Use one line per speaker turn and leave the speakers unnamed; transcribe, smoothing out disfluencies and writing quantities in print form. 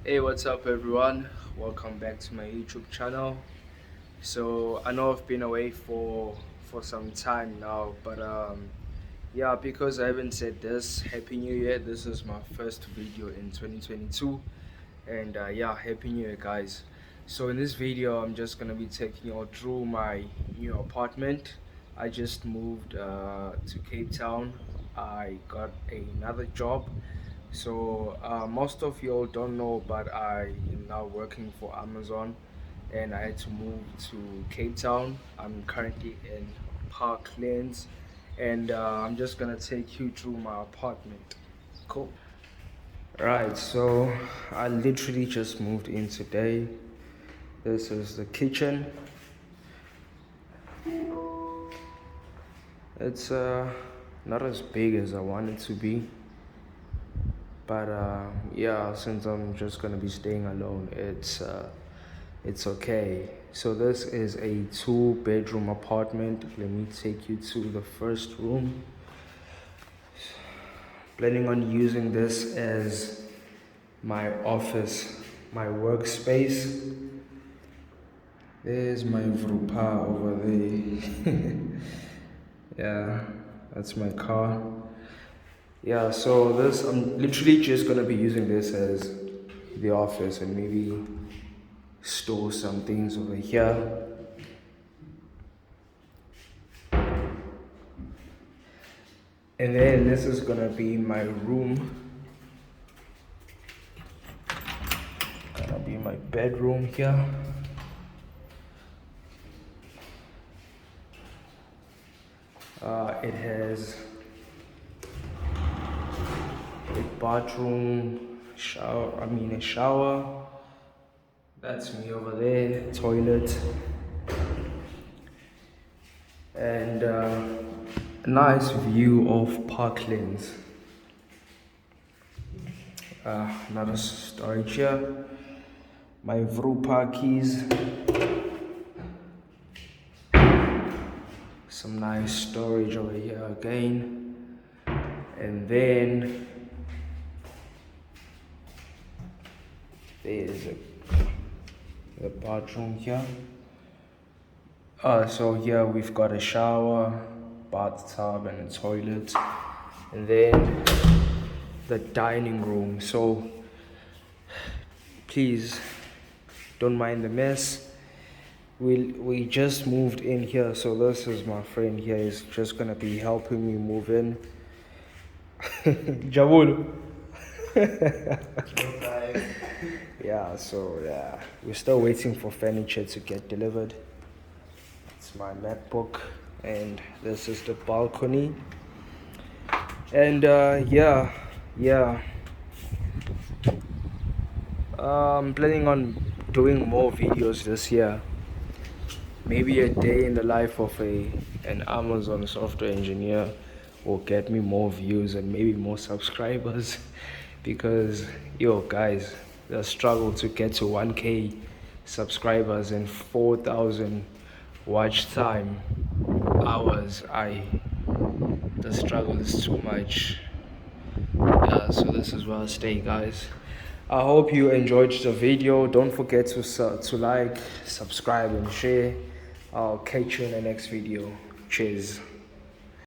Hey, what's up everyone? Welcome back to my YouTube channel. So I know I've been away for some time now, but yeah, because I haven't said this, Happy New Year. This is my first video in 2022, and yeah, Happy New Year, guys. So in this video, I'm just gonna be taking you all through my new apartment. I just moved to Cape Town. I got another job. So most of you all don't know, but I am now working for Amazon, and I had to move to Cape Town. I'm currently in Parklands, and I'm just gonna take you through my apartment. Cool. Right, so I literally just moved in today. This is the kitchen. It's not as big as I want it to be, but yeah, since I'm just gonna be staying alone, it's okay. So this is a 2-bedroom apartment. Let me take you to the first room. Planning on using this as my office, my workspace. There's my Vrupa over there. Yeah, that's my car. Yeah, so this, I'm literally just gonna be using this as the office and maybe store some things over here. And then this is gonna be my room. Gonna be my bedroom here. It has a bathroom, a shower. That's me over there, toilet. And a nice view of Parklands. Another storage here. My Vrupa keys. Some nice storage over here again. And then there's the bathroom here. So here we've got a shower, bathtub, and a toilet, and then the dining room. So please don't mind the mess. We just moved in here, so this is my friend here. He's just gonna be helping me move in. Jawul. Yeah, so yeah, we're still waiting for furniture to get delivered. It's my MacBook, and this is the balcony. And yeah, I'm planning on doing more videos this year. Maybe a day in the life of an Amazon software engineer will get me more views and maybe more subscribers. Because yo guys, the struggle to get to 1K subscribers and 4,000 watch time hours, the struggle is too much. Yeah, so this is where I stay, guys. I hope you enjoyed the video. Don't forget to like, subscribe, and share. I'll catch you in the next video. Cheers.